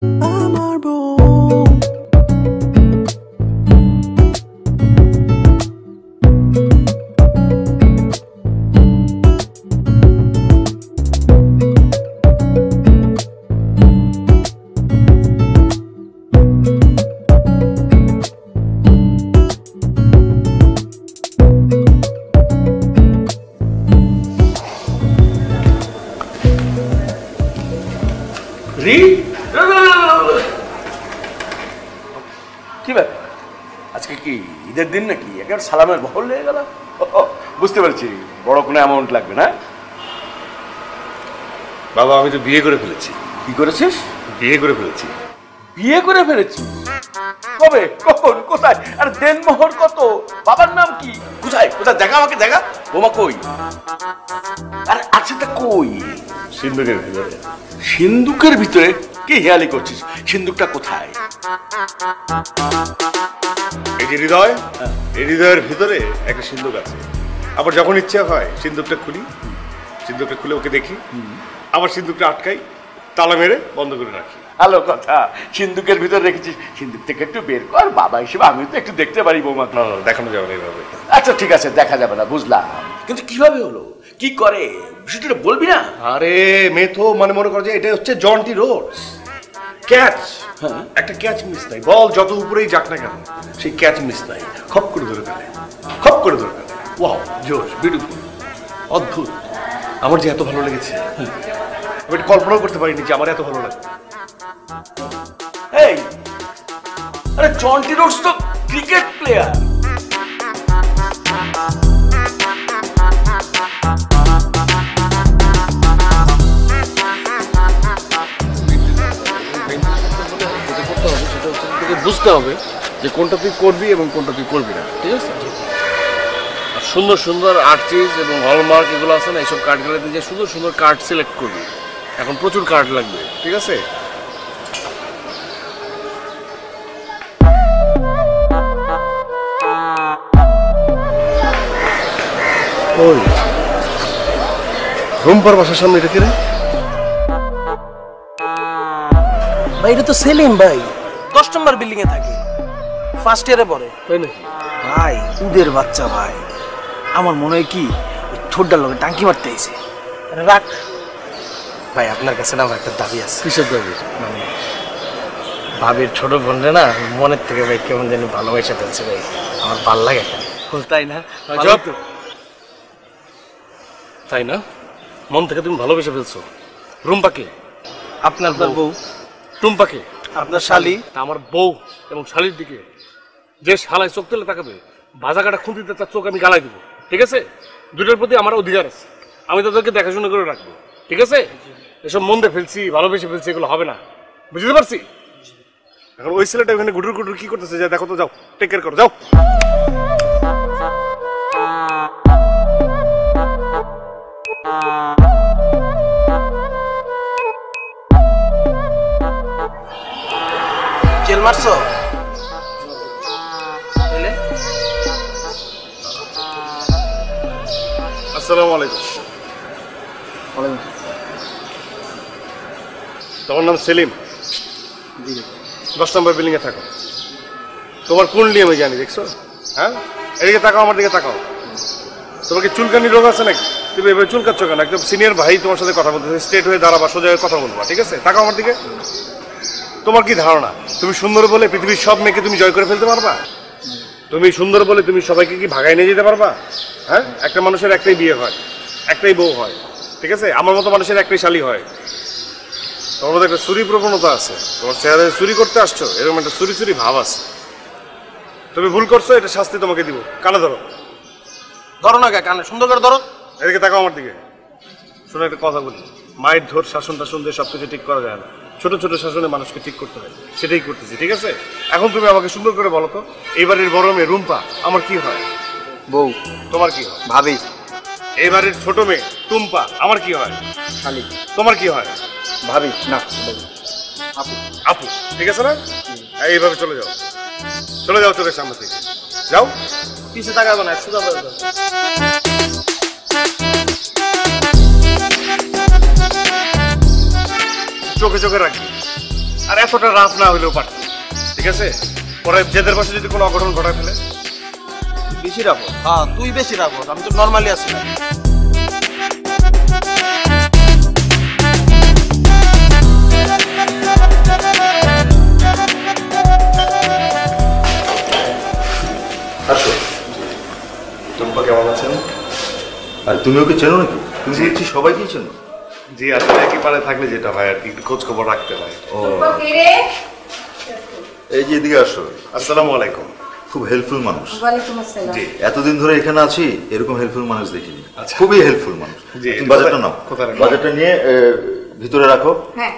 আমার বউ কি ব্যাপার আজকে কি ঈদের দিন নাকি একেবারে সালামের বহল হয়ে গেল বুঝতে পারছি বড় কোনো অ্যামাউন্ট লাগবে না বাবা আমি তো বিয়ে করে ফেলেছি কি করেছিস বিয়ে করে ফেলেছি বিয়ে করে ফেলেছি কবে কখন কোথায় আর দেনমোহর কত বাবার নাম কি কোথায় কোথায় দেখা আমাকে দেখা বোমা কই আর আছে তা কই সিন্ধুকের ভিতরে সিন্ধুকের ভিতরে কি হেয়ালি করছিস সিন্ধুকটা কোথায় এই যে হৃদয় এই হৃদয়ের ভিতরে একটা সিন্ধুক আছে আবার যখন ইচ্ছা হয় সিন্ধুকটা খুলে ওকে দেখি আবার সিন্ধুকটা আটকাই তালা মেরে বন্ধ করে রাখি ভালো কথা সিন্ধুকের ভিতরে রেখেছিস সিন্ধুক থেকে একটু বের কর বাবা হিসেবে আমি তো একটু দেখতে পারি বৌমা না না দেখানো যাবে না এইভাবে আচ্ছা ঠিক আছে দেখা যাবে না বুঝলাম কিন্তু কিভাবে হলো কি করে বিষয়টা বলবি না আরে মেথো মানে মনে করো যে এটা হচ্ছে জন্টি রোডস ক্যাচ একটা ক্যাচ মিস নাই বল যত উপরেই যাক না কেন সেই ক্যাচ মিস নাই খপ করে ধরে ফেলে খপ করে ধরে ফেলে ওয়াও জোশ বিউটিফুল অদ্ভুত আমার যে এত ভালো লেগেছে আমি এটা কল্পনাও করতে পারিনি যে আমার এত ভালো লাগে এই আরে জন্টি রোডস তো ক্রিকেট প্লেয়ার বুঝতে হবে যে কোনটা তুই করবি এবং কোনটা তুই করবি না ঠিক আছে আর সুন্দর সুন্দর আর্চিজ এবং হলমার্ক এগুলো আছে না এইসব কার্ডগুলোতে যে সুন্দর সুন্দর কার্ড সিলেক্ট করবি এখন প্রচুর কার্ড লাগবে ঠিক আছে ওই রুম্পার বাসার সামনে এটা কিরে ভাই এটা তো সেলিম ভাই 10 নম্বর বিল্ডিং এ থাকে ফার্স্ট ইয়ারে পড়ে তাই নাকি ভাই উদের বাচ্চা ভাই আমার মনে হয় কি ঠোঁটটার লগে টাঙ্কি মারতে আইছে রাখ ভাই আপনার কাছে না একটা দাবি আছে কিসের দাবি মানে ভাবির ছোট বোনরে না মনের থেকে ভাই কেমন জানি ভালোবাসা ফেলছে ভাই আমার ভাল লাগে তাই না জবাব তো তাই না মন থেকে তুমি ভালোবেসে ফেলছো রুম্পাকে আপনার বউ টুম্পাকে আপনার শালি আমার বউ এবং শালির দিকে যে শালায় চোখ তুলে তাকাবে ভাজা কাটা খুঁটিতে তার চোখ আমি গালাই দিব ঠিক আছে দুটোর প্রতি আমার অধিকার আছে আমি তাদেরকে দেখাশোনা করে রাখবো ঠিক আছে এসব মন দিয়ে ফেলছি ভালোবেসে ফেলছি এগুলো হবে না বুঝতে পারছি এখন ওই ছেলেটা ওখানে গুটুর গুটুর কি করতেছে যা দেখো তো যাও টেক কেয়ার করো যাও জেল মারছো আসসালামু আলাইকুম তোমার নাম সেলিম 10 নম্বর বিল্ডিং এ থাকো তোমার কুণ্ডলি আমি জানি দেখছো হ্যাঁ এদিকে তাকাও আমার দিকে তাকাও তোমার কি চুলকানি রোগ আছে নাকি তুমি এভাবে চুলকাচ্ছ কেন একদম সিনিয়র ভাই তোমার সাথে কথা বলতেছে স্ট্রেট হয়ে দাঁড়াবা সোজা হয়ে কথা বলবা ঠিক আছে তাকাও আমার দিকে তোমার কি ধারণা তুমি সুন্দর বলে পৃথিবীর সব মেয়েকে তুমি জয় করে ফেলতে পারবা তুমি সুন্দর বলে তুমি সবাইকে কি ভাগায় নিয়ে যেতে পারবা হ্যাঁ একটা মানুষের একটাই বিয়ে হয় একটাই বউ হয় ঠিক আছে আমার মতো মানুষের একটাই শালী হয় তোমার মধ্যে একটা চুরি প্রবণতা আছে তোমার চেহারায় চুরি করতে আসছো এরকম একটা চুরি চুরি ভাব আছে তুমি ভুল করছো এটা শাস্তি তোমাকে দিব কানে ধরো ধরো না কানে সুন্দর করে ধরো এদিকে তাকাও আমার দিকে শোনো একটা কথা বলি মায়ের ধর শাসন টাসন দিয়ে সবকিছু ঠিক করা যায় না ছোট ছোট শাসনে মানুষকে ঠিক করতে হয় সেটাই করতেছি ঠিক আছে এখন তুমি আমাকে সুন্দর করে বলো তো এইবারের বড় মেয়ে রুম্পা আমার কি হয় বউ তোমার কি হয় ভাবি এইবারের ছোট মেয়ে টুম্পা আমার কি হয় শালি তোমার কি হয় ভাবি না আপু আপু ঠিক আছে না এইভাবে চলে যাও চোখের সামনে থেকে যাও পিছে তাকাবো না সোজা করে দাও চোখে চোখে রাখবি আর এতটা রাত না হইলেও পারত, ঠিক আছে? পরে জেদের পাশে যদি কোনো অঘটন ঘটায় ফেলে। বেশি রাখো। হ্যাঁ তুই বেশি রাখো, আমি তো নর্মালি আছি না। আসো। টুম্পা কেমন আছেন? আর তুমি ওকে চেনো নাকি? তুমি দেখছি সবাইকেই চেনো। জি, আসলে একই পারে থাকলে যেটা হয় আর কি, একটু খোঁজ খবর রাখতে হয়। এই যে এদিকে আসো। আসসালামু আলাইকুম। খুব হেল্পফুল মানুষ। ওয়ালাইকুম আসসালাম। জি। এতদিন ধরে এখানে আছি, এরকম হেল্পফুল মানুষ দেখিনি। আচ্ছা। খুবই হেল্পফুল মানুষ। জি, তুমি বাজারটা নাও। কোথায় রাখবো? বাজারটা নিয়ে ভিতরে রাখো। হ্যাঁ।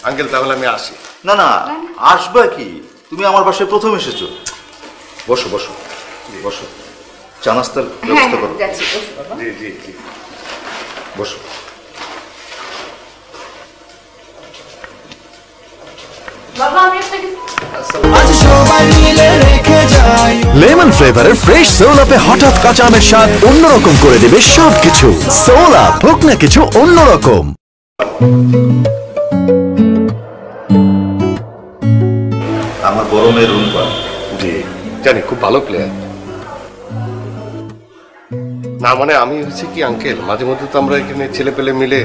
আঙ্কেল তাহলে আমি আসি। না না, আসবা কি? তুমি আমার বাসায় প্রথম এসেছো। বসো বসো বসো, চা নাস্তার হ্যাঁ ব্যবস্থা করো। যাচ্ছি, বসো বাবা। জি জি জি। বসো। বাবা আমি আপনাকে লেমন ফ্লেভারের ফ্রেশ সোল আপে হঠাৎ কাঁচা আমের স্বাদ অন্যরকম করে দেবে সবকিছু। সোল আপ, হোক না কিছু অন্যরকম। আমার বড় মেয়ে রুম্পা। জি জানি, খুব ভালো প্লেয়ার। না মানে আমি হচ্ছে কি আঙ্কেল, মাঝে মধ্যে তো আমরা এখানে ছেলে পেলে মিলে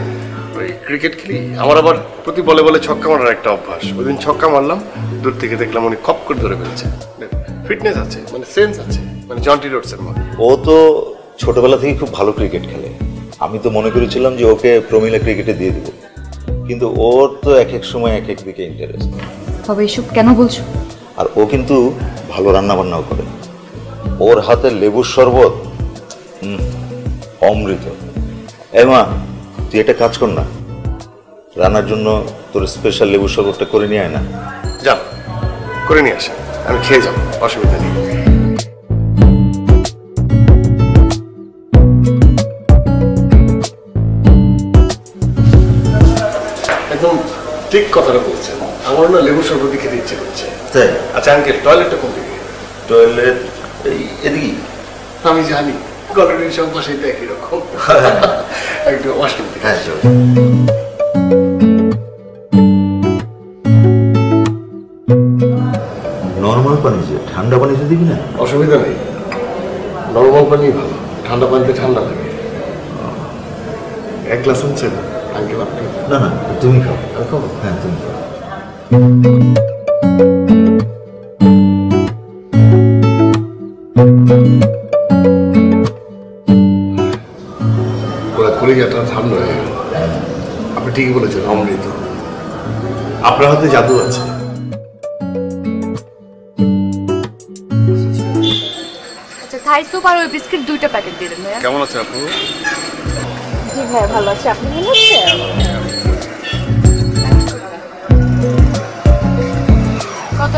ওই ক্রিকেট খেলি। আমার আবার প্রতি বলে বলে ছক্কা মারার একটা অভ্যাস। ওই দিন ছক্কা মারলাম, দূর থেকে দেখলাম উনি খপ করে ধরে ফেলছে। ফিটনেস আছে, মানে সেন্স আছে, মানে জন্টি রোডসের মতো। ও তো ছোটবেলা থেকে খুব ভালো ক্রিকেট খেলে। আমি তো মনে করেছিলাম যে ওকে প্রমিলা ক্রিকেটে দিয়ে দিব, কিন্তু ওর তো এক এক সময় এক এক দিকে ইন্টারেস্ট। বাবা এসব কেন বলছো? আর ও কিন্তু ভালো রান্না বান্নাও করে। ওর হাতের লেবুর শরবত অমৃত। মা, তুই একটা কাজ কর না, রান্নার জন্য তোর স্পেশাল লেবুর শরবতটা করে নিয়ে আয় না। যান করে নিয়ে আসেন, আমি খেয়ে যাবো, অসুবিধা নেই। একদম ঠিক কথাটা বলছেন, আমার না লেবু শরবতই খেতে ইচ্ছে করছে। তাই? আচ্ছা আঙ্কেল, টয়লেটটা কোন দিকে? টয়লেট এই এদিকে। আমি জানি গল্পের সব পাশেই তো একই রকম। একটু ওয়াশরুম থেকে। হ্যাঁ চল। নর্মাল পানি, যে ঠান্ডা পানিতে দিবি না। অসুবিধা নেই, নর্মাল পানি ভালো, ঠান্ডা পানিতে ঠান্ডা লাগে। এক গ্লাস আনছেন আঙ্কেল আপনি? না না, তুমি খাও। আমি খাবো? হ্যাঁ তুমি খাও। ওরা কলিজাটা ঠান্ডা হয়ে গেল। আপনি ঠিকই বলেছেন, অমৃত। আপনার হাতে জাদু আছে। আচ্ছা থাই স্যুপ আর ওই বিস্কিট 2টা প্যাকেট দিয়ে দেন ভাইয়া। কেমন আছে আপনি? জি ভাইয়া ভালো আছে, আপনি ভালো আছেন? কত?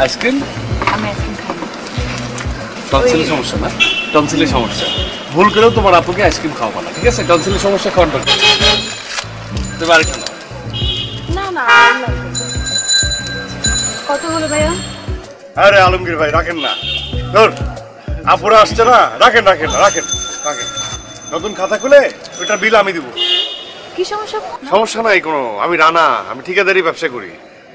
আইসক্রিম? আমি আইসক্রিম খাই না। টনসিলের সমস্যা না? টনসিলের সমস্যা। ভুল করেও তোমার আপুকে আইসক্রিম খাওয়াবো না, ঠিক আছে? টনসিলের সমস্যা খাওয়ার দরকার। তুমি আরেকটা নাও। না না আর লাগবে না। কত হলো ভাইয়া? আরে আলমগীর ভাই রাখেন না, ধর আপুরা আসছে না, রাখেন রাখেন রাখেন রাখেন। নতুন খাতা খুলে ওইটা বিল আমি দিব। কি সমস্যা? সমস্যা নাই কোনো, আমি রানা, আমি ঠিকাদারি ব্যবসা করি,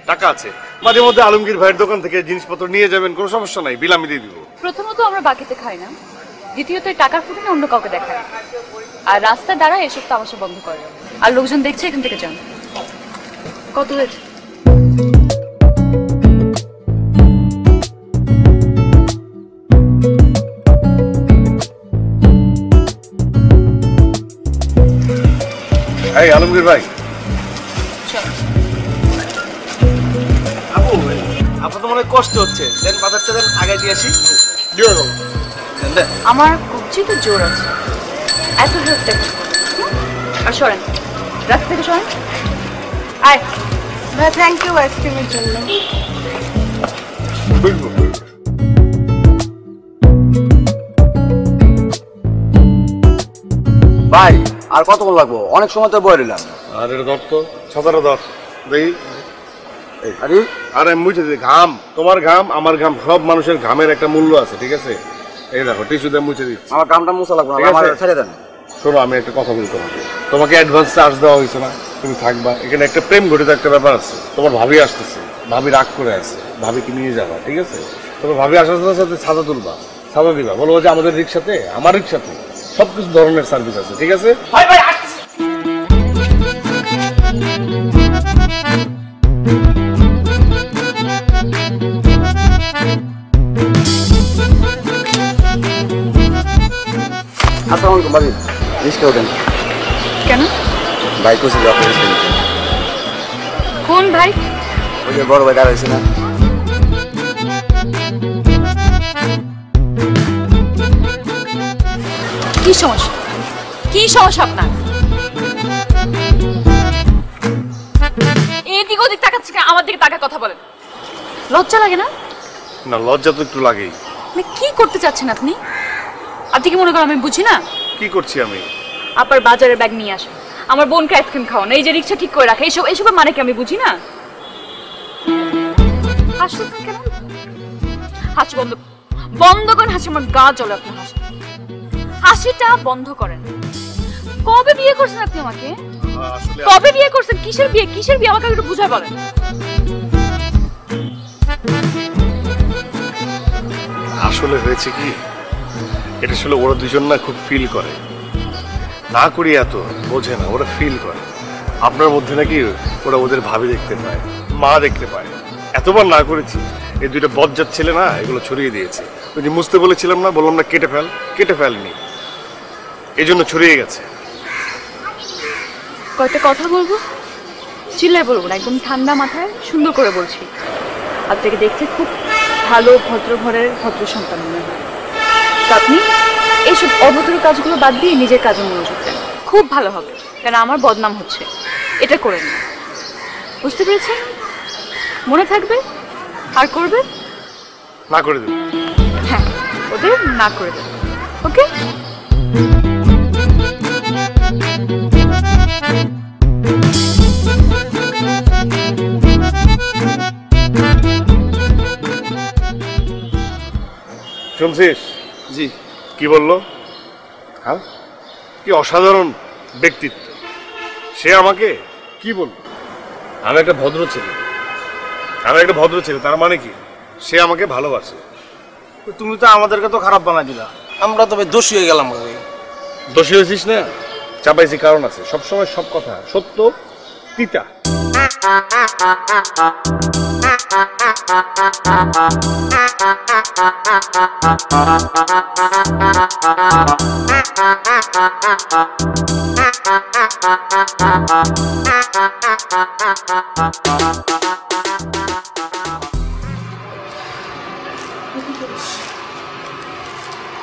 টাকা আছে। মাঝে মধ্যে আলমগীর ভাইয়ের দোকান থেকে জিনিসপত্র নিয়ে যাবেন, কোনো সমস্যা নাই, বিল আমি দিয়ে দিব। প্রথমত আমরা বাকিতে খাই না, দ্বিতীয়ত এই টাকার ফুটে অন্য কাউকে দেখায়, আর রাস্তায় দাঁড়ায় এসব তামাশা বন্ধ করে। আর লোকজন দেখছে, এখান থেকে যান। কত হয়েছে? এই আলমগীর ভাই, আপু আপনার তো মনে হয় কষ্ট হচ্ছে, দেন বাজারটা দেন আগে দিয়ে আসি। আমার কবজি তো জোর আছে, এত জোর দেখো। আর সরেন, রাস্তা থেকে সরেন। আয় ভাই, থ্যাংক ইউ আইসক্রিমের জন্য। ভাই আর কতক্ষণ লাগবো? অনেক সময় তো বয়ে রইলাম। আর এটা ধর তো, ছাতাটা ধর দেখি। আরে আরে মুছে দিই, ঘাম, তোমার ঘাম আমার ঘাম, সব মানুষের ঘামের একটা মূল্য আছে, ঠিক আছে? এই দেখো টিস্যু দিয়ে মুছে দিচ্ছি। আমার কামটা মুছা লাগবে না, ঠিক আছে। আমার ছেড়ে দেন। শোনো, আমি একটা কথা বলি তোমাকে। তোমাকে অ্যাডভান্স চার্জ দেওয়া হয়েছে না, তুমি থাকবা এখানে। একটা প্রেম ঘটিত একটা ব্যাপার আছে। তোমার ভাবি আসতেছে, ভাবি রাগ করে আছে, ভাবিকে নিয়ে যাবা, ঠিক আছে? তোমার ভাবি আসার সাথে সাথে ছাতা তুলবা, ছাতা দিবা, বলবো যে আমাদের রিক্সাতে, আমার রিক্সাতে সবকিছু ধরনের সার্ভিস আছে, ঠিক আছে? ভাই ভাই আসতেছি। আসসালামু আলাইকুম ভাবি, রিস্কে ওঠেন। কেন? ভাই কোথায় যাওয়া রিস্কে নিতে? কোন ভাই? ওই যে বড় ভাই দাঁড়াইছে না? কি সমস্যা? কি সমস্যা আপনার? এদিক ওদিক তাকাচ্ছি কেন? আমার দিকে তাকা কথা বলেন। লজ্জা লাগে না? না, লজ্জা তো একটু লাগেই। মানে কি করতে চাচ্ছেন আপনি? আপনি কি মনে করেন আমি বুঝি না? কি করছি আমি? আপনার বাজারের ব্যাগ নিয়ে আসেন, আমার বোনকে আইসক্রিম খাওয়ান, এই যে রিক্সা ঠিক করে রাখে, এসবের মানে কি আমি বুঝি না? হাসতেছেন কেন? হাসি বন্ধ বন্ধ করেন। হাসি, আমার গা জ্বলে আপনার হাসি। হাসিটা বন্ধ করেন। কবে বিয়ে করছেন আপনি আমাকে? আসলে কবে বিয়ে করছেন? কিসের বিয়ে? কিসের বিয়ে আমাকে একটু বুঝায় বলেন। আসলে হয়েছে কি, এটা আসলে ওরা দুজন না খুব ফিল করে, না করি এত বোঝে না, ওরা ফিল করে। আপনার মধ্যে নাকি ওরা ওদের ভাবি দেখতে পায়, মা দেখতে পায়। এতবার না করেছি, এই দুইটা বজ্জাত ছেলে না এগুলো ছড়িয়ে দিয়েছে। ওই যে মুছতে বলেছিলাম না, বললাম না কেটে ফেলনি, এই জন্য ছড়িয়ে গেছে। কয়েকটা কথা বলবো, চিল্লায় বলবো না, একদম ঠান্ডা মাথায় সুন্দর করে বলছি। আপনাকে দেখতে খুব ভালো ভদ্র ঘরের ভদ্র সন্তান মনে হয়। তো আপনি এইসব অভদ্র কাজগুলো বাদ দিয়ে নিজের কাজে মনোযোগ দেন, খুব ভালো হবে। কেন আমার বদনাম হচ্ছে, এটা করে নিন। বুঝতে পেরেছেন? মনে থাকবে? আর করবে না করে দেব। হ্যাঁ, ওদের না করে দেবে। ওকে? শুনছিস? জি। কি বললো? হ্যাঁ, কি অসাধারণ ব্যক্তিত্ব। সে আমাকে কি বলল? আমি একটা ভদ্র ছেলে। তার মানে কি? সে আমাকে ভালোবাসে। তুমি তো আমাদেরকে তো খারাপ বানাই দিলা, আমরা তবে দোষী হয়ে গেলাম। দোষী হয়েছিস না? চাপাইছি কারণ আছে। সবসময় সব কথা সত্য তিতা।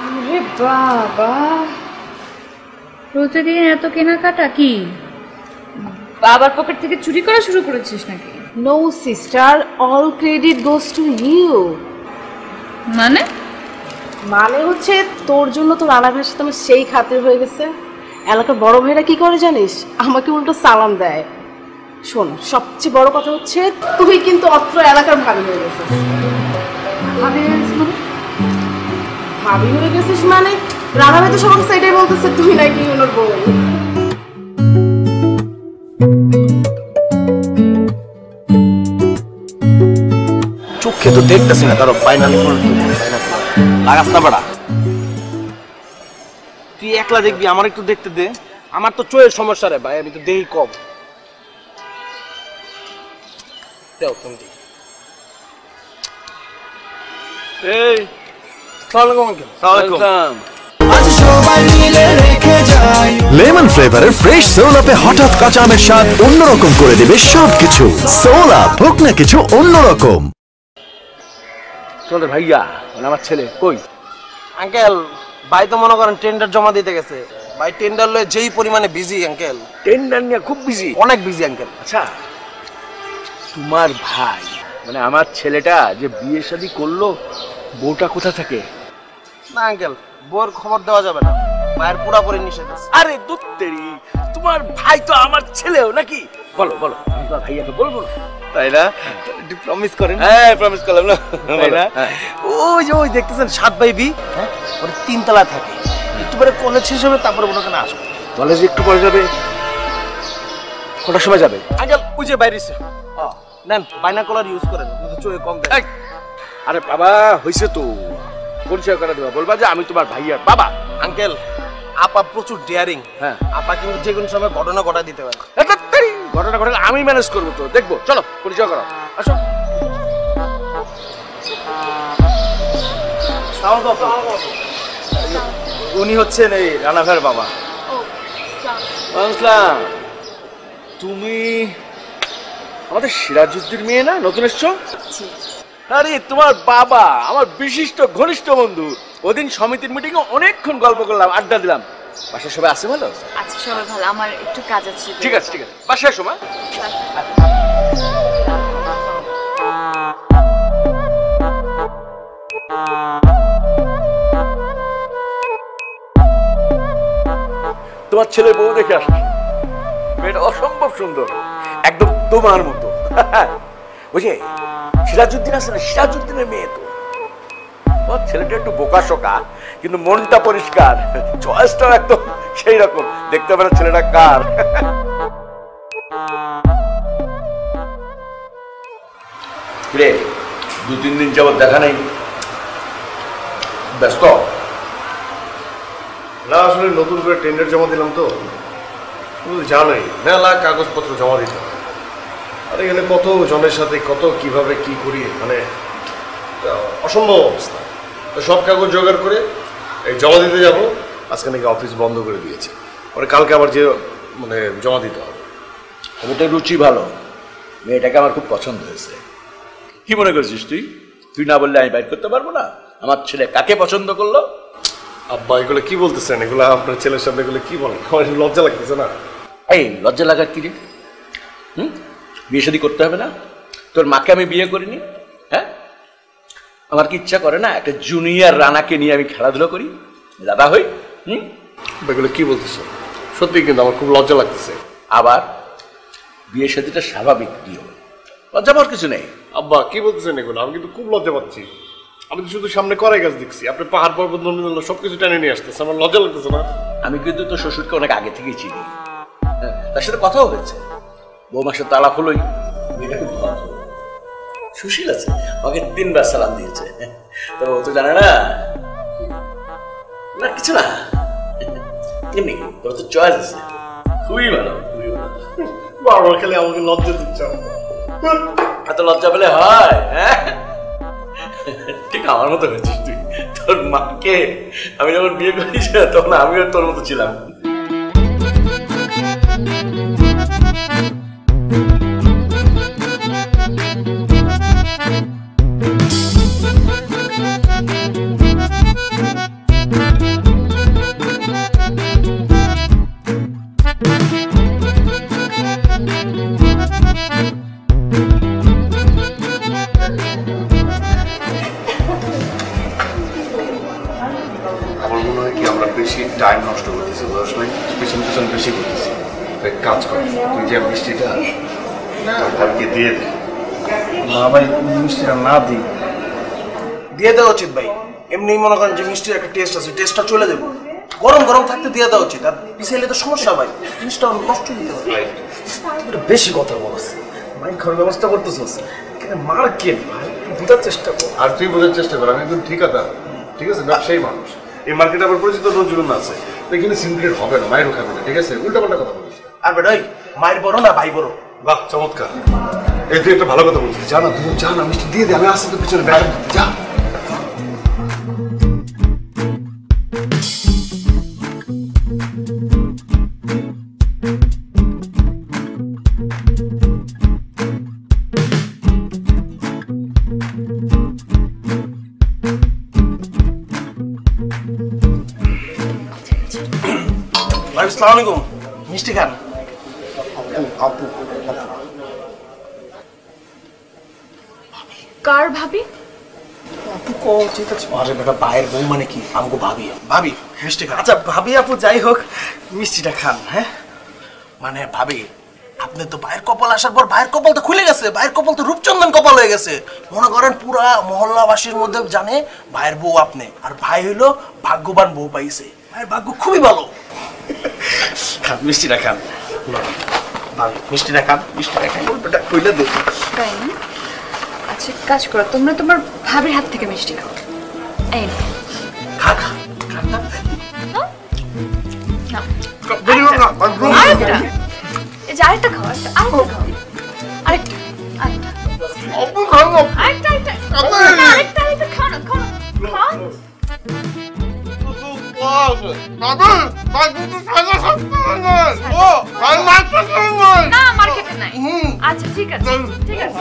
আরে বাবা, প্রতিদিন এত কেনাকাটা কি? বাবার পকেট থেকে চুরি করা শুরু করেছিস নাকি? No, sister, all credit goes to you. মানে মানে হচ্ছে তোর জন্য তো রানা ভাইয়ের সাথে আমার সেই খাতির হয়ে গেছে। এলাকার বড় ভাইরা কি করে জানিস? আমাকে উল্টো সালাম দেয়। শোন, সবচেয়ে বড় কথা হচ্ছে তুই কিন্তু অত্র এলাকার ভাবি হয়ে গেছিস। ভাবি হয়ে গেছিস মানে রানা ভাই তো সবার সাইডে বলতেছে তুই নাকি ওনার বউ। চোখে তো দেখতেছি না, কারো ফাইনালি লাগাস না বাড়া। তুই একলা দেখবি, আমার একটু দেখতে দে। আমার তো চোখের সমস্যা রে ভাই, আমি তো দেখি কম। এই লেমন ফ্লেভারের ফ্রেশ সোল আপে হঠাৎ কাঁচা আমের স্বাদ অন্যরকম করে দেবে সবকিছু। সোল আপ, হোক না কিছু অন্যরকম। চলে ভাইয়া, মানে আমার ছেলে কই? আঙ্কেল, ভাই তো মনে করেন টেন্ডার জমা দিতে গেছে। ভাই টেন্ডার লয়ে যেই পরিমাণে বিজি আঙ্কেল। টেন্ডার নিয়ে খুব বিজি? অনেক বিজি আঙ্কেল। আচ্ছা, তোমার ভাই মানে আমার ছেলেটা যে বিয়ে শাদী করলো, বউটা কোথা থাকে? না আঙ্কেল, বউর খবর দেওয়া যাবে না, ভাইয়ের পুরাপুরি নিষেধ আছে। আরে দুত্তেরি, তোমার ভাই তো আমার ছেলেও নাকি? বলো বলো, আমি তোমার ভাইয়াকে বলবো না, তাই না? একটু প্রমিস করেন। হ্যাঁ প্রমিস করলাম না, তাই না? ওই যে ওই দেখতেছেন 7 বাই বি, হ্যাঁ, ওর 3 তলা থাকে। একটু পরে কলেজ শেষ হবে, তারপরে মনে করেন আসবো। কলেজ একটু পরে যাবে? কটার সময় যাবে? আঙ্কেল ওই যে বাইরে এসে নেন, বাইনাকুলার ইউজ করেন, কিন্তু চোখে কম দেয়। আরে বাবা হয়েছে তো, পরিচয় করে দেবা, বলবা যে আমি তোমার ভাইয়ার বাবা। আঙ্কেল আপা প্রচুর ডেয়ারিং। হ্যাঁ, আপা কিন্তু যে কোনো সময় ঘটনা ঘটা দিতে পারে। ঘটনা ঘটনা আমি ম্যানেজ করবো, তো দেখবো। চলো পরিচয় করো, আসো। উনি হচ্ছেন এই রানা ভাইয়ের বাবা। আসসালাম। তুমি আমাদের সিরাজউদ্দিন মেয়ে না, নতুন এসছো? আরে তোমার বাবা আমার বিশিষ্ট ঘনিষ্ঠ বন্ধু। ওদিন সমিতির মিটিং এ অনেকক্ষণ গল্প করলাম, আড্ডা দিলাম। বাসার সবাই আছে ভালো? আচ্ছা সবাই ভালো, আমার একটু কাজ আছে। ঠিক আছে ঠিক আছে, বাসায় এসো মা। তোমার ছেলে বউ দেখে আসছি, মেয়েটা অসম্ভব সুন্দর, একদম তোমার মতো। ওই যে সিরাজউদ্দিন আছে না, সিরাজউদ্দিনের মেয়ে তো। তোমার ছেলেটা একটু বোকা শোকা, কিন্তু মনটা পরিষ্কার, চয়েসটাও একদম সেই রকম। দেখতে পারে ছেলেটা কার। রে 2-3 দিন যাবত দেখা নেই, ব্যস্ত? না আসলে নতুন করে টেন্ডার জমা দিলাম তো, তুমি জানোই মেলা কাগজপত্র জমা দিতে হয়। আর এখানে কত জনের সাথে কত কিভাবে কি করি, মানে অসম্ভব অবস্থা। তো সব কাগজ জোগাড় করে এই জমা দিতে যাব। আজকে নাকি অফিস বন্ধ করে দিয়েছে, পরে কালকে আবার যে মানে জমা দিতে হবে। ওটা রুচি ভালো, মেয়েটাকে আমার খুব পছন্দ হয়েছে। কি মনে করছিস তুই? তুই না বললে আমি বাইর করতে পারবো না আমার ছেলে কাকে পছন্দ করলো? আব্বা এগুলো কি বলতেছেন? এগুলো আপনার ছেলের সামনে এগুলো কি বলেন? আমার লজ্জা লাগতেছে না? এই লজ্জা লাগার কি রে? বিয়ে শাদী করতে হবে না? তোর মাকে আমি বিয়ে করিনি? হ্যাঁ, আমার কি ইচ্ছা করে না একটা জুনিয়র রানাকে নিয়ে আমি খেলাধুলো করি, দাদা হই? এগুলো কি বলতেছেন? সত্যি কিন্তু আমার খুব লজ্জা লাগতেছে। আবার বিয়ে শাদীটা স্বাভাবিক নিয়ম, লজ্জা পাওয়ার কিছু নেই। আব্বা কি বলতেছেন এগুলো? আমি কিন্তু খুব লজ্জা পাচ্ছি। আমি তো শুধু সামনে করাই গাছ দেখছি, আপনি পাহাড় পর্বত নদী সবকিছু টেনে নিয়ে আসতেছে, আমার লজ্জা লাগতেছে না? আমি কিন্তু তোর শ্বশুরকে অনেক আগে থেকেই চিনি, তার সাথে কথাও হয়েছে। বৌমার সাথে তালা হলোই। মেয়েটা খুব ভালো, সুশীল আছে, আমাকে 3বার সালাম দিয়েছে। তবে ও তো জানে না, না কিছু না, এমনি তোর তো চয়েস আছে, খুবই ভালো, খুবই ভালো। বারবার খেলে আমাকে লজ্জা দিচ্ছে। এত লজ্জা পেলে হয়? হ্যাঁ, ঠিক আমার মতো হয়েছিস তুই। তোর মাকে আমি যখন বিয়ে করেছি তখন আমিও তোর মতো ছিলাম। আমার মনে হয় কি আমরা বেশি টাইম নষ্ট করতেছি, বয়স নাই, পেছন পেছন বেশি করতেছি। এক কাজ কর, তুই যে মিষ্টিটা ভাইকে দিয়ে দে। না ভাই, মিষ্টিটা না দিই, দিয়ে দেওয়া উচিত ভাই। এমনি মনে করেন যে মিষ্টির একটা টেস্ট আছে, টেস্টটা চলে যাবে। গরম গরম থাকতে দিয়ে দেওয়া উচিত, আর পিছাইলে তো সমস্যা ভাই, জিনিসটা নষ্ট দিতে হবে। বেশি কথা বলছ, মাইক খাওয়ার ব্যবস্থা করতেছিস, মার কে ভাই, বোঝার চেষ্টা কর। আর তুই বোঝার চেষ্টা কর, আমি একদম ঠিকাদার, ঠিক আছে, ব্যবসায়ী মানুষ। এই মার্কেটে আমার পরিচিত নজরুল আছে, তো এখানে সিনক্রেট হবে না, মায়েরও খাবে না, ঠিক আছে? উল্টা পাল্টা কথা বলিস। আর বেটাই মায়ের বড় না ভাই বড়? বাহ চমৎকার, এই তুই একটা ভালো কথা বলছিস। জানা তুই জানা, মিষ্টি দিয়ে দে, আমি আসতে তো পিছনে ব্যাগ যা। ভাই আসসালামু আলাইকুম, মিষ্টি খান। আপু কার ভাবি? আপু কো ঠিক আছে। আরে বেটা, ভাইয়ের বউ মানে কি? আমগো ভাবি। ভাবি মিষ্টি খান। আচ্ছা ভাবি আপু যাই হোক, মিষ্টিটা খান। হ্যাঁ মানে ভাবি, আপনি তো ভাইয়ের কপাল আসার পর ভাইয়ের কপাল তো খুলে গেছে, ভাইয়ের কপাল তো রূপচন্দন কপাল হয়ে গেছে। মনে করেন পুরা মহল্লাবাসীর মধ্যে জানে ভাইয়ের বউ আপনি, আর ভাই হইলো ভাগ্যবান বউ পাইছে। ভাইয়ের ভাগ্য খুবই ভালো। খান মিষ্টিটা খান। ভাবি মিষ্টিটা খান, মিষ্টিটা খান, গল্পটা কইলে দে। তাই না? আচ্ছা কাজ করো, তোমরা তোমার ভাবির হাত থেকে মিষ্টি খাও। এই নাও। খা খা খা খা। নাও। আরেকটা। এই যে আরেকটা খাও, আরেকটা খাও। আরেকটা খাও না, খাও না, খাও। না আমার খেতে নাই। আচ্ছা ঠিক আছে, ঠিক আছে।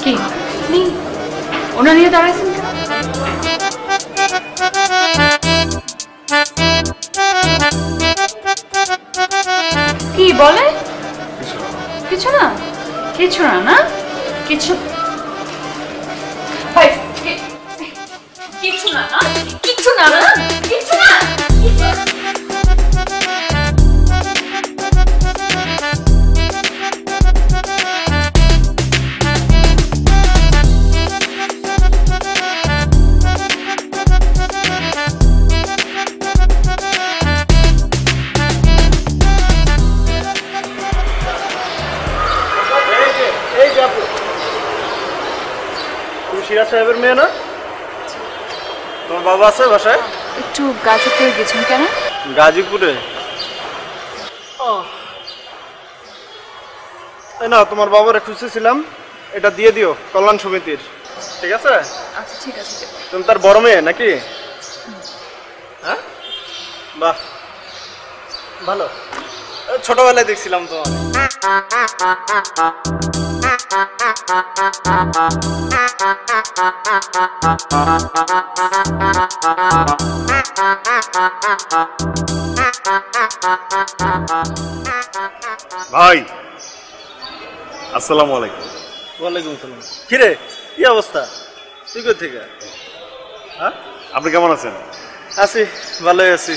কি নেই ওনা নিয়ে দাঁড়াইছেন কেন? কি বলে? কিছু না, কিছু না, না কিছু কিছু না, না কিছু না, না কিছু না। সিরাজ সাহেবের মেয়ে না? তোমার বাবা আছে বাসায়? একটু গাজীপুরে গেছেন কেন? গাজীপুরে? এই না তোমার বাবারে খুঁজতেছিলাম, এটা দিয়ে দিও কল্যাণ সমিতির, ঠিক আছে? আচ্ছা ঠিক আছে। তুমি তার বড় মেয়ে নাকি? হ্যাঁ, বাহ ভালো, ছোটবেলায় দেখছিলাম তোমার। ভাই আসসালামু আলাইকুম। ওয়ালাইকুম আসসালাম। কিরে কি অবস্থা? তুই কোথা থেকে? হ্যাঁ, আপনি কেমন আছেন? আছি, ভালোই আছি।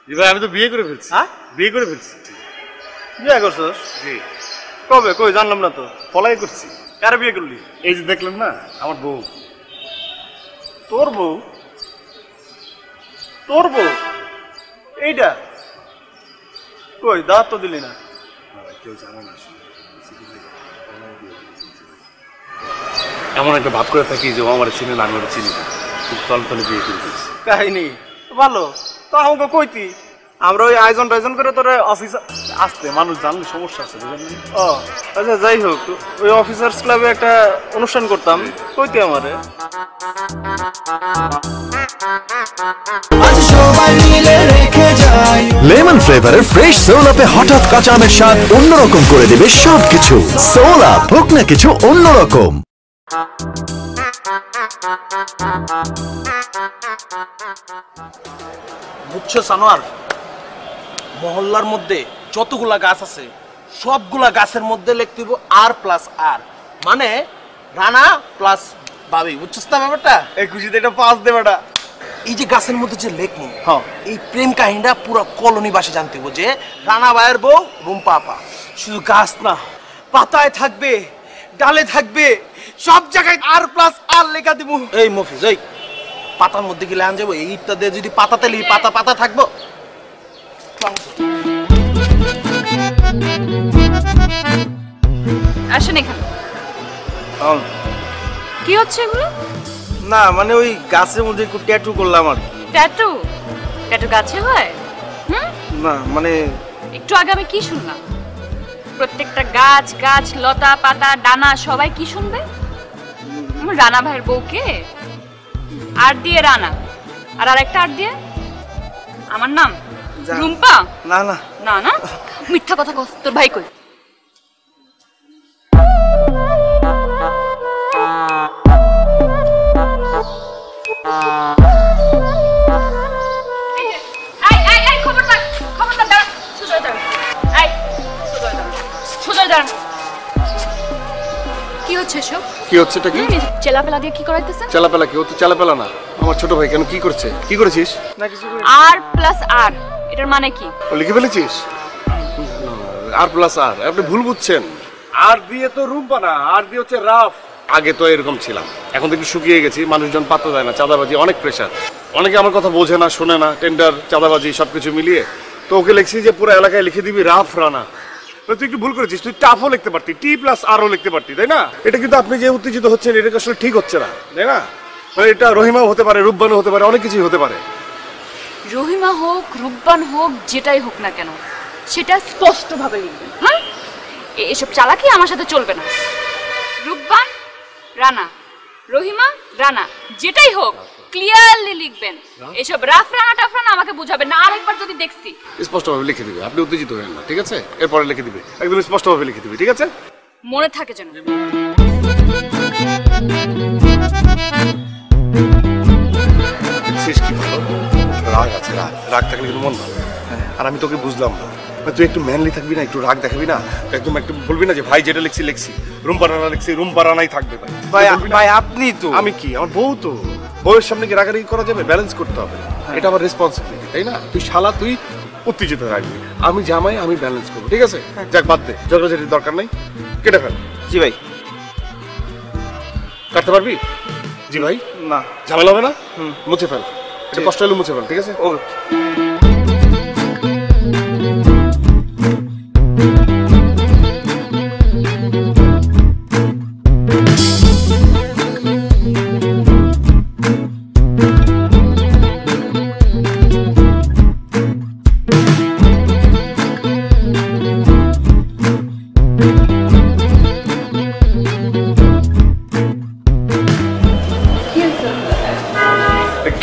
জি ভাই, আমি তো বিয়ে করে ফেলছি। হ্যাঁ, বিয়ে করে ফেলছি। বিয়ে করছস? জি। কবে? কই জানলাম না তো। পলাই করছি। কারে বিয়ে করলি? এই যে দেখলেন না আমার বউ। তোর বউ? তোর বউ এইটা? কই দাঁত তো দিলি না। কেউ জানে না, এমন একটা ভাব করে থাকি যে ও আমার চিনে না, আমি ওরা চিনি না, খুব তলতলে বিয়ে করে ফেলছি। কাহিনী ভালো তো, আমাকে কইতি আমরা ওই আয়োজন টায়োজন করে তোর অফিস আসতে মানুষ জানলে সমস্যা আছে, বুঝলেন? ও আচ্ছা, যাই হোক, ওই অফিসার্স ক্লাবে একটা অনুষ্ঠান করতাম, কইতি আমারে। লেমন ফ্লেভারের ফ্রেশ সোল আপে হঠাৎ কাঁচা আমের স্বাদ অন্যরকম করে দেবে সবকিছু। সোল আপ, হোক না কিছু অন্যরকম। বুঝছো সানোয়ার, মহল্লার মধ্যে যতগুলা গাছ আছে সবগুলা গাছের মধ্যে লিখতে হইব R+R, মানে রানা প্লাস ভাবি। বুঝছস না ব্যাপারটা? এই খুশিতে এটা পাস দে বেটা। এই যে গাছের মধ্যে যে লেখমু, হ্যাঁ, এই প্রেম কাহিনীটা পুরো কলোনিবাসী জানতে হইব যে রানা ভাইয়ের বউ রুম্পা আপা। শুধু গাছ না, পাতায় থাকবে, ডালে থাকবে, সব জায়গায় R+R লেখা দিব। এই মফিজ, এই পাতার মধ্যে গেলে আন যাবো, এই ইটটা দিয়ে যদি পাতাতে লিখি পাতা পাতা থাকবো। আসেন এখানে। কি হচ্ছে এগুলো? না মানে ওই গাছের মধ্যে একটু ট্যাটু করলাম আর কি। ট্যাটু? ট্যাটু গাছে হয়? হুম, না মানে একটু আগে আমি কি শুনলাম? প্রত্যেকটা গাছ গাছ লতা পাতা ডানা সবাই কি শুনবে? রানা ভাইয়ের বউকে আর দিয়ে রানা, আর আরেকটা আর দিয়ে আমার নাম রুম্পা। না না না না, মিথ্যা কথা কস। তোর ভাই কই? কি হচ্ছে এসব? কি হচ্ছে এটা কি? চেলাপেলা দিয়ে কি করাইতেছেন? চালাপেলা কি? ও তো চালাপেলা না, আমার ছোট ভাই। কেন, কি করছে? কি করেছিস? না কিছু করিনি। আর প্লাস আর এটার মানে কি? ও লিখে ফেলেছিস? আর প্লাস আর, আপনি ভুল বুঝছেন। আর দিয়ে তো রুম্পা না, আর দিয়ে হচ্ছে রাফ। আগে তো এরকম ছিলাম, এখন তো একটু শুকিয়ে গেছি, মানুষজন পাত্তা দেয় না, চাঁদাবাজি অনেক প্রেশার, অনেকে আমার কথা বোঝে না, শোনে না, টেন্ডার চাঁদাবাজি সবকিছু মিলিয়ে। তো ওকে লিখছি যে পুরো এলাকায় লিখে দিবি রাফ রানা। তুই একটু ভুল করেছিস, তুই টাফও লিখতে পারতি, টি প্লাস আরও লিখতে পারতি, তাই না? এটা কিন্তু আপনি যে উত্তেজিত হচ্ছেন এটা আসলে ঠিক হচ্ছে না, তাই না? মানে এটা রহিমাও হতে পারে, রূপবানও হতে পারে, অনেক কিছুই হতে পারে। রহিমা হোক, রূপবান হোক, যেটাই হোক না কেন সেটা স্পষ্টভাবে লিখবেন। হ্যাঁ, এসব চালাকি আমার সাথে চলবে না। রূপবান রানা, রহিমা রানা, যেটাই হোক ক্লিয়ারলি লিখবেন। এসব রাফ রানা টাফ রানা আমাকে বুঝাবেন না। আরেকবার যদি দেখছি স্পষ্টভাবে লিখে দিবে, আপনি উত্তেজিত হবেন না, ঠিক আছে? এরপরে লিখে দিবে, একদম স্পষ্টভাবে লিখে দিবে, ঠিক আছে? মনে থাকে যেন। শেষ কি ভালো রাগ আছে, রাগ রাগ থাকলে কিন্তু মন ভালো। আর আমি তোকে বুঝলাম না, তুই একটু ম্যানলি থাকবি না, একটু রাগ দেখাবি না, একদম একটু বলবি না যে ভাই যেটা লিখছি লিখছি, রুম্পা রানা লিখছি, রুম্পা রানাই থাকবে ভাই। ভাই আপনি তো, আমি কি, আমার বউ তো, বউয়ের সামনে কি রাগারাগি করা যাবে? ব্যালেন্স করতে হবে, এটা আমার রেসপন্সিবিলিটি, তাই না? তুই শালা, তুই উত্তেজিত রাখবি, আমি জামাই, আমি ব্যালেন্স করবো, ঠিক আছে? যাক বাদ দে, ঝগড়াঝাটির দরকার নাই, কেটে ফেল। জি ভাই। কাটতে পারবি? জি ভাই। না ঝামেলা হবে না, মুছে ফেল, এটা কষ্ট হলে মুছে ফেল, ঠিক আছে? ওকে।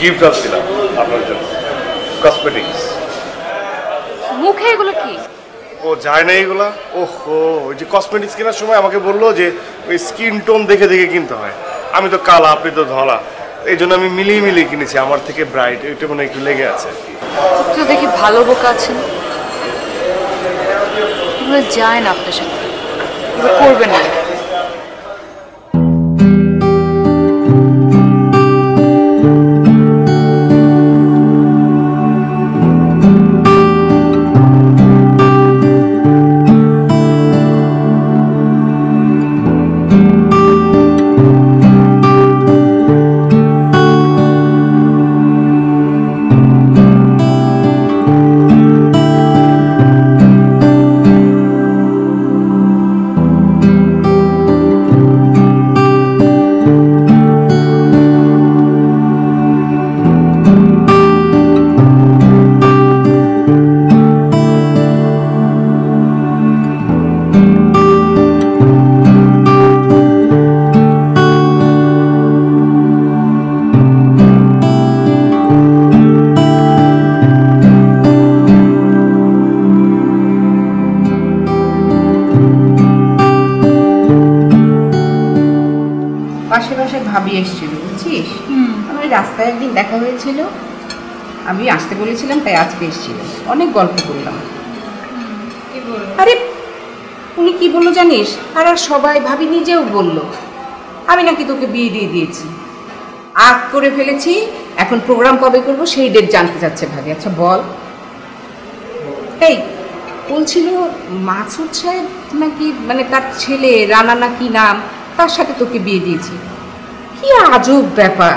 গিফট আসছিলাম আপনার জন্য, কসমেটিক্স। মুখে এগুলো কি? ও যায় না এগুলা? ওহো, ওই যে কসমেটিক্স কেনার সময় আমাকে বললো যে ওই স্কিন টোন দেখে দেখে কিনতে হয়। আমি তো কালা, আপনি তো ধলা, এই জন্য আমি মিলিয়ে মিলিয়ে কিনেছি, আমার থেকে ব্রাইট, এটা মনে একটু লেগে আছে। তো দেখি ভালো বোকা আছেন, এগুলো যায় না আপনার সাথে, এগুলো করবেন না। আশেপাশে ভাবি এসেছিল, বুঝছিস? আমার রাস্তায় একদিন দেখা হয়েছিল, আমি আসতে বলেছিলাম তাই আজকে এসেছিল, অনেক গল্প করলাম। আরে উনি কি বললো জানিস? আর সবাই, ভাবি নিজেও বললো আমি নাকি তোকে বিয়ে দিয়ে দিয়েছি, আগ করে ফেলেছি, এখন প্রোগ্রাম কবে করবো সেই ডেট জানতে চাচ্ছে ভাবি। আচ্ছা বল। এই বলছিল মাসুদ সাহেব নাকি, মানে তার ছেলে রানা নাকি নাম, তার সাথে তোকে বিয়ে দিয়েছি। কি আজব ব্যাপার।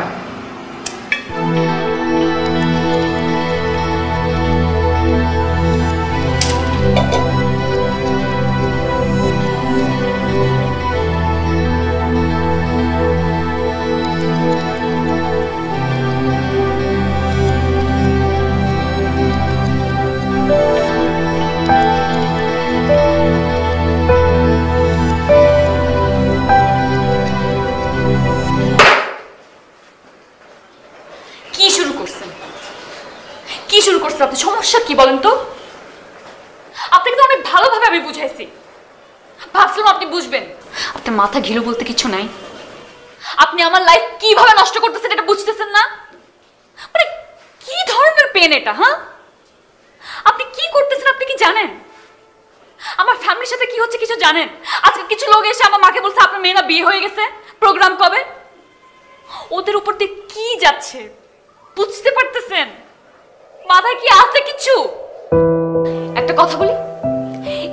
আপনার সমস্যা কি বলেন তো? আপনাকে তো অনেক ভালোভাবে আমি বুঝাইছি, ভাবছিলাম আপনি বুঝবেন। আপনার মাথা ঘিলু বলতে কিছু নাই। আপনি আমার লাইফ কিভাবে নষ্ট করতেছেন এটা বুঝতেছেন না? মানে কি ধরনের পেন এটা? হ্যাঁ, আপনি কি করতেছেন আপনি কি জানেন? আমার ফ্যামিলির সাথে কি হচ্ছে কিছু জানেন? আজকে কিছু লোক এসে আমার মাকে বলছে আপনার মেয়ে না বিয়ে হয়ে গেছে, প্রোগ্রাম কবে? ওদের উপর দিয়ে কি যাচ্ছে বুঝতে পারতেছেন? মাথায় কি আছে কিছু? একটা কথা বলি,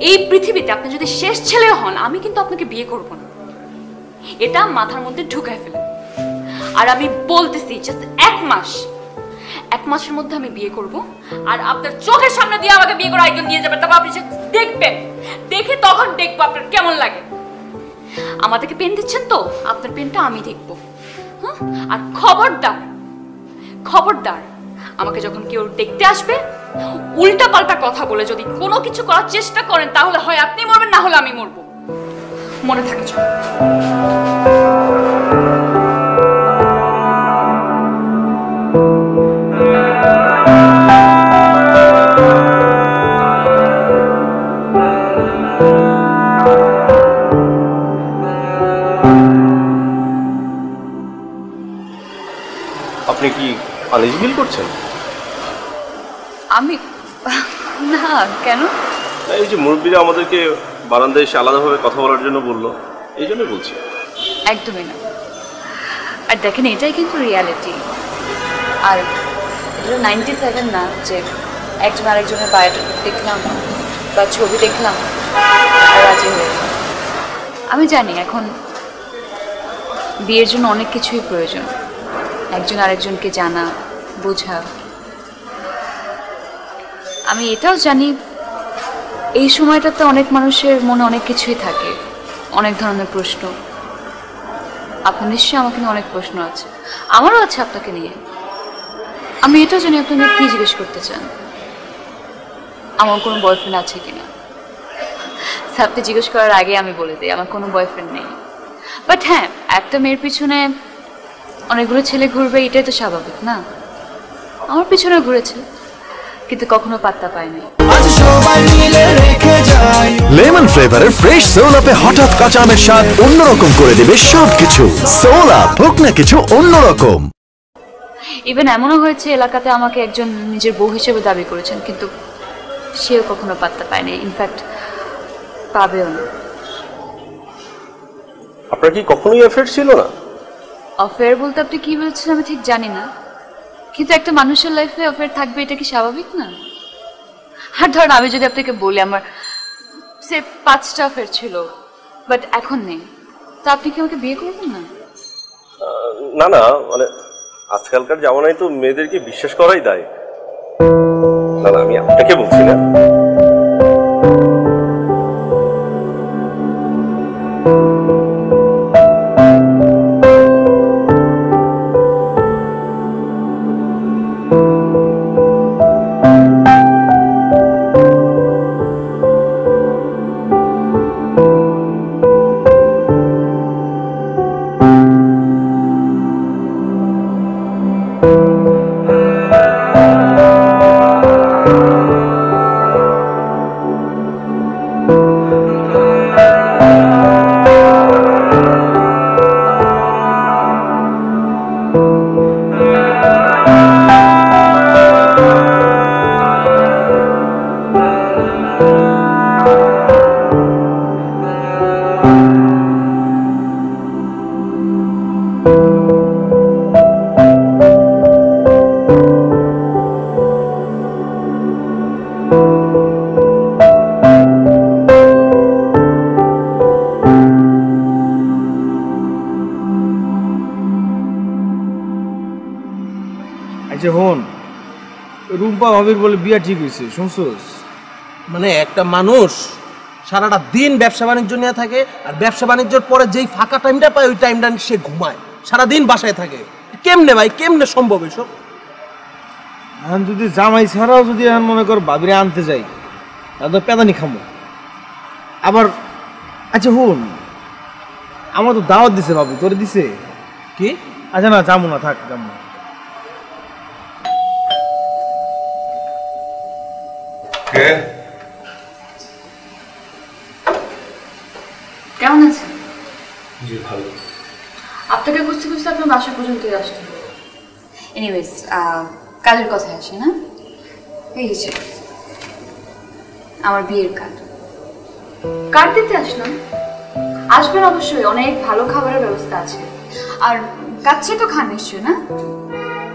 এই পৃথিবীতে আপনি যদি শেষ ছেলে হন আমি কিন্তু আপনাকে বিয়ে করব না, এটা মাথার মধ্যে ঢুকায় ফেলেন। আর আমি বলতেছি জাস্ট 1 মাসের মধ্যে আমি বিয়ে করব, আর আপনার চোখের সামনে দিয়ে আমাকে বিয়ে করে আরেকজন নিয়ে যাবেন, তারপর আপনি দেখবেন, দেখে তখন দেখবো আপনার কেমন লাগে। আমাদেরকে পেন দিচ্ছেন তো, আপনার পেনটা আমি দেখবো। হ্যাঁ, আর খবরদার আমাকে যখন কেউ দেখতে আসবে উল্টা পাল্টা কথা বলে যদি কোনো কিছু করার চেষ্টা করেন তাহলে হয় আপনি মরবেন, না হলে আমি মরবো। মনে থাকে চল। আপনি কি আলিশ বিল করছেন? আমি না, কেন? এই যে মুরব্বীরা আমাদেরকে বারান্দায় এসে আলাদাভাবে কথা বলার জন্য বললো, এই জন্য বলছি। একদমই না। আর দেখেন এটাই কিন্তু রিয়ালিটি। আর এটা 97 না যে একজন আরেকজনের বায়োটা দেখলাম বা ছবি দেখলাম আর রাজি হয়ে গেলাম। আমি জানি এখন বিয়ের জন্য অনেক কিছুই প্রয়োজন, একজন আরেকজনকে জানা বোঝা। আমি এটাও জানি এই সময়টাতে অনেক মানুষের মনে অনেক কিছুই থাকে, অনেক ধরনের প্রশ্ন। আপনার নিশ্চয়ই আমাকে নিয়ে অনেক প্রশ্ন আছে, আমারও আছে আপনাকে নিয়ে। আমি এটাও জানি আপনাকে কি জিজ্ঞেস করতে চান, আমার কোনো বয়ফ্রেন্ড আছে কিনা। আপনি জিজ্ঞেস করার আগে আমি বলে দিই আমার কোনো বয়ফ্রেন্ড নেই। বাট হ্যাঁ, একটা মেয়ের পিছনে অনেকগুলো ছেলে ঘুরবে এটাই তো স্বাভাবিক না? আমার পিছনে ঘুরেছে কিন্তু কখনো পাত্তা পায়নি। লেমন ফ্লেভারের ফ্রেশ সোল আপে হঠাৎ কাঁচা আমের স্বাদ অন্যরকম করে দেবে সবকিছু। সোল আপ, হোক না কিছু অন্যরকম। ইভেন এমনও হয়েছে এলাকাতে আমাকে একজন নিজের বউ হিসেবে দাবি করেছেন, কিন্তু সেও কখনো পাত্তা পায়নি, ইনফ্যাক্ট পাবেও না। আপনার কি কখনোই অ্যাফেয়ার ছিল না? অফেয়ার বলতে আপনি কি বলছেন আমি ঠিক জানি না, কিন্তু একটা মানুষের লাইফে অফেয়ার থাকবে এটা কি স্বাভাবিক না? আর ধরেন আমি যদি আপনাকে বলি আমার সে 5টা অফেয়ার ছিল বাট এখন নেই, তা আপনি কি আমাকে বিয়ে করবেন না? না না, মানে আজকালকার জামানায় তো মেয়েদেরকে বিশ্বাস করাই দায়। না না, আমি আপনাকে বলছি না। আচ্ছা হন, রুম্পা ভাবির বলে বিয়া ঠিক হয়েছে, শুনছোস? মানে একটা মানুষ সারাটা দিন ব্যবসা বাণিজ্য নিয়ে থাকে, আর ব্যবসা বাণিজ্যের পরে যেই ফাঁকা টাইমটা পায় ওই টাইমটা সে ঘুমায়, সারাদিন বাসায় থাকে। কেমনে ভাই, কেমনে সম্ভব এসব? এখন যদি জামাই ছাড়াও যদি এখন মনে কর ভাবিরে আনতে যাই তাহলে তো পেদানি খামো আবার। আচ্ছা হুন, আমার তো দাওয়াত দিছে ভাবি, তোরে দিছে কি? আচ্ছা না, যাবো না, থাক যাবো না। কেমন আছেন? জি ভালো। আপনাকে খুঁজতে খুঁজতে আপনার বাসা পর্যন্তই আসতে হবে। এনিওয়েজ, কাজের কথা আসে না, এই যে আমার বিয়ের কার্ড। কার্ড দিতে আসলাম। আসবেন অবশ্যই, অনেক ভালো খাবারের ব্যবস্থা আছে। আর কাচ্চি তো খান নিশ্চয় না?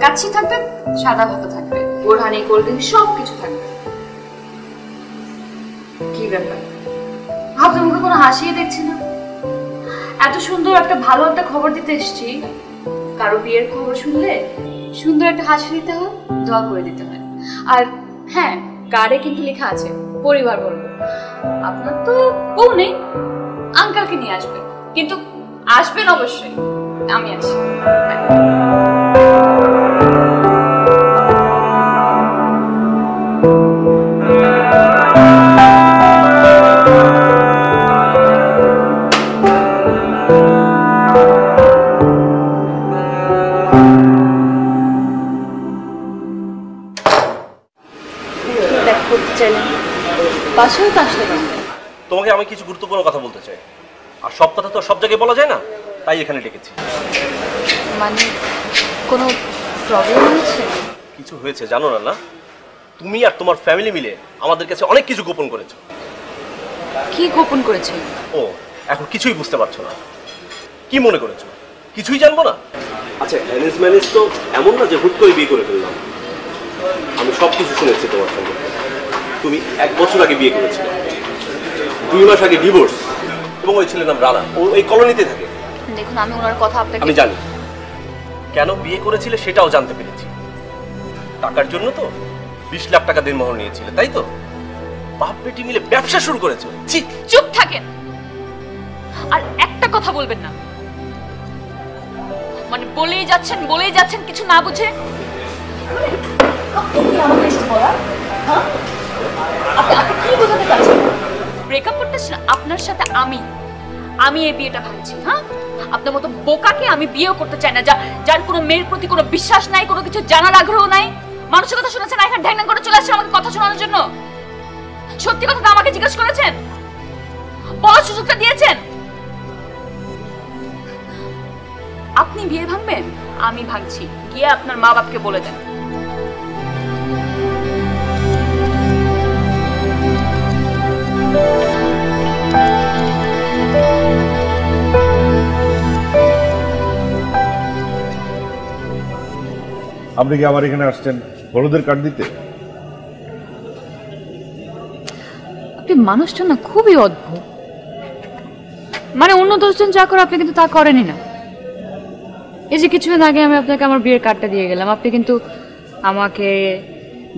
কাচ্চি থাকবে, সাদা ভাতও থাকবে, বোরহানি, কোল্ড ড্রিঙ্ক সব কিছু থাকবে। কি ব্যাপার, আপনার মুখে কোনো হাসিয়ে দেখছি না? এত সুন্দর একটা ভালো একটা খবর দিতে এসেছি, কারো বিয়ের খবর শুনলে সুন্দর একটা হাসি দিতে হয়, দোয়া করে দিতে হয়। আর হ্যাঁ, কার্ডে কিন্তু লেখা আছে পরিবার বর্গ। আপনার তো বউ নেই, আঙ্কেলকে নিয়ে আসবেন, কিন্তু আসবেন অবশ্যই। আমি আসি। বাসায় তো আসতে পারবেন। তোমাকে আমি কিছু গুরুত্বপূর্ণ কথা বলতে চাই, আর সব কথা তো সব জায়গায় বলা যায় না, তাই এখানে ডেকেছি। মানে কোনো প্রবলেম হয়েছে? কিছু হয়েছে জানো না? না, তুমি আর তোমার ফ্যামিলি মিলে আমাদের কাছে অনেক কিছু গোপন করেছো। কি গোপন করেছে? ও, এখন কিছুই বুঝতে পারছো না? কি মনে করেছো কিছুই জানবো না? আচ্ছা, অ্যারেঞ্জ ম্যারেজ তো এমন না যে হুট করে বিয়ে করে ফেললাম। আমি সব কিছু শুনেছি তোমার সঙ্গে। তুমি 1 বছর আগে বিয়ে করেছিলে, 2 মাস আগে ডিভোর্স, এবং ওই ছেলের নাম রানা, ও এই কলোনিতে থাকে। দেখুন, আমি ওনার কথা আপনাকে আমি জানি কেন বিয়ে করেছিলে, সেটাও জানতে পেরেছি। টাকার জন্য তো 20 লাখ টাকা দিনমোহর নিয়েছিলে, তাই তো? বাপ বেটি মিলে ব্যবসা শুরু করেছো। চুপ থাকেন, আর একটা কথা বলবেন না। মানে বলেই যাচ্ছেন কিছু না বুঝে। ব্রেকআপ করতেছেন আপনার সাথে? আমি এই বিয়েটা ভাবছি। হ্যাঁ, আপনার মতো বোকাকে আমি বিয়েও করতে চাই না, যার কোনো মেয়ের প্রতি কোনো বিশ্বাস নাই, কোনো কিছু জানার আগ্রহ নাই। মানুষের কথা শুনেছেন, এখানে ঢ্যাং ঢ্যাং করে চলে আসছেন আমাকে কথা শোনানোর জন্য। সত্যি কথাটা আমাকে জিজ্ঞেস করেছেন, বলার সুযোগটা দিয়েছেন। আপনি বিয়ে ভাঙবেন? আমি ভাঙছি, গিয়ে আপনার মা বাপকে বলে দেন। আপনি কি আমার এখানে আসছেন হলুদের কার্ড দিতে? আপনি মানুষটা না খুবই অদ্ভুত। মানে অন্য 10 জন যা করে আপনি কিন্তু তা করেনই না। এই যে কিছুদিন আগে আমি আপনাকে আমার বিয়ের কার্ডটা দিয়ে গেলাম, আপনি কিন্তু আমাকে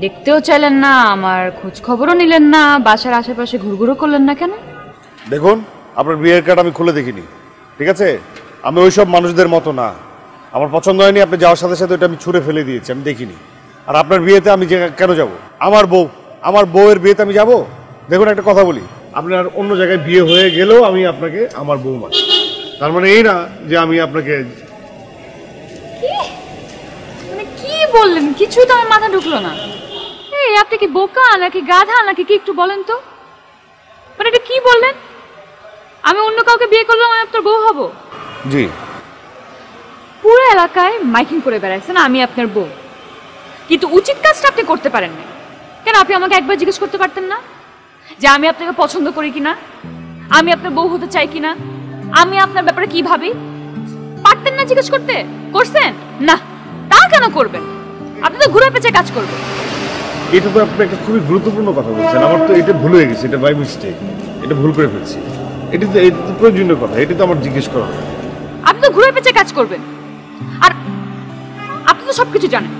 দেখতেও চাইলেন না, আমার খোঁজ খবরও নিলেন না, বাসার আশেপাশে ঘুরঘুরও করলেন না। কেন? দেখুন, আপনার বিয়ের কার্ড আমি খুলে দেখিনি, ঠিক আছে? আমি ওইসব মানুষদের মতো না। আমার পছন্দ হয়নি, আপনি যাওয়ার সাথে সাথে ওটা আমি ছুঁড়ে ফেলে দিয়েছি, আমি দেখিনি। আর আপনার বিয়েতে আমি কেন যাব? আমার বউয়ের বিয়েতে আমি যাব? দেখুন, একটা কথা বলি, আপনার অন্য জায়গায় বিয়ে হয়ে গেলেও আমি আপনাকে আমার বউ মানি। তার মানে এই না যে আমি আপনাকে। কি বললেন? কিছুই তো আমার মাথা ঢুকলো না। এই আপনি কি বোকা নাকি গাধা নাকি কি, একটু বলেন তো। মানে এটা কি বললেন? আমি অন্য কাউকে বিয়ে করলাম, আমি আপনার বউ হব? জি। পুরো এলাকায় মাইকিং করে বেড়াইছেন আমি আপনার বউ, কিন্তু উচিত কাজটা আপনি করতে পারেন না। কেন? আপনি আমাকে একবার জিজ্ঞেস করতে পারতেন না যে আমি আপনাকে পছন্দ করি কিনা, আমি আপনার বউ হতে চাই কিনা, আমি আপনার ব্যাপারে কি ভাবি? পারতেন না জিজ্ঞেস করতে? করছেন না? তা কেন করবেন? আপনি তো ঘুরে পেঁচে কাজ করবেন। এটা তো আপনি একটা খুবই গুরুত্বপূর্ণ কথা বলছেন। আমার তো এটা ভুল হয়ে গেছে, এটা বাই মিস্টেক, এটা ভুল করে ফেলছি। এটা তো প্রয়োজনীয় কথা, এটা তো আমার জিজ্ঞেস করা। আপনি তো ঘুরে পেঁচে কাজ করবেন, আর আপনি তো সবকিছু জানেন,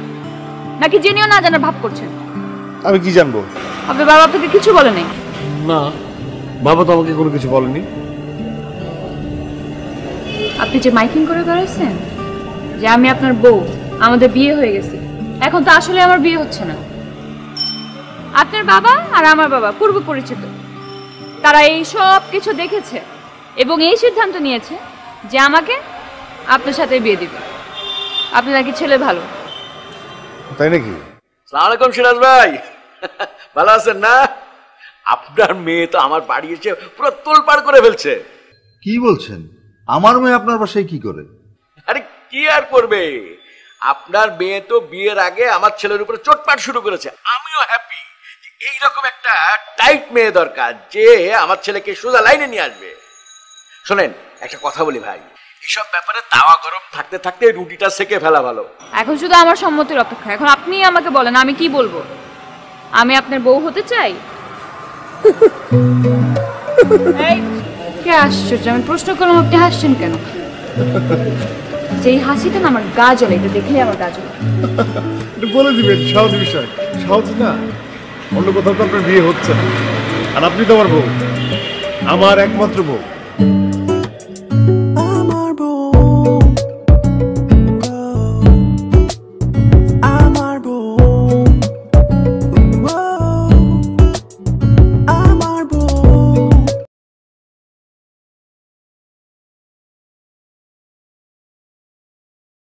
নাকি জেনেও না জানার ভাব করছেন? আমি কি জানবো? আপনার বাবা আপনাকে কিছু বলে নাই? না, বাবা তো আমাকে কোনো কিছু বলেনি। আপনি যে মাইকিং করে বেড়াচ্ছেন যে আমি আপনার বউ, আমাদের বিয়ে হয়ে গেছে, এখন তো আসলে আমার বিয়ে হচ্ছে না। আপনার বাবা আর আমার বাবা পূর্ব পরিচিত, তারা এই সব কিছু দেখেছে এবং এই সিদ্ধান্ত নিয়েছে যে আমাকে আপনার সাথে বিয়ে দিবে। আপনি নাকি ছেলে ভালো, তাই নাকি? আসসালামু আলাইকুম সিরাজ ভাই, ভালো আছেন না? আপনার মেয়ে তো আমার বাড়ি এসে পুরো তোলপাড় করে ফেলছে। কি বলছেন? আমার মেয়ে আপনার বাসায় কি করে? আরে কি আর করবে, আপনার মেয়ে তো বিয়ের আগে আমার ছেলের উপরে চোটপাট শুরু করেছে। আমিও হ্যাপি যে এইরকম একটা টাইট মেয়ে দরকার যে আমার ছেলেকে সোজা লাইনে নিয়ে আসবে। শোনেন, একটা কথা বলি ভাই, এসব ব্যাপারে তাওয়া গরম থাকতে থাকতে রুটিটা সেকে ফেলা ভালো। এখন শুধু আমার সম্মতির অপেক্ষা। এখন আপনি আমাকে বলেন আমি কি বলবো। আমি আপনার বউ হতে চাই? এই, কে আশ্চর্য, আমি প্রশ্ন করলাম আপনি হাসছেন কেন? যেই হাসিটা না আমার গা জ্বলে, এটা দেখলে আমার গা জ্বলে। একটু বলে দিবেন সহজ বিষয়। সহজ না, অন্য কোথাও তো আপনার বিয়ে হচ্ছে না, আর আপনি তো আমার বউ, আমার একমাত্র বউ।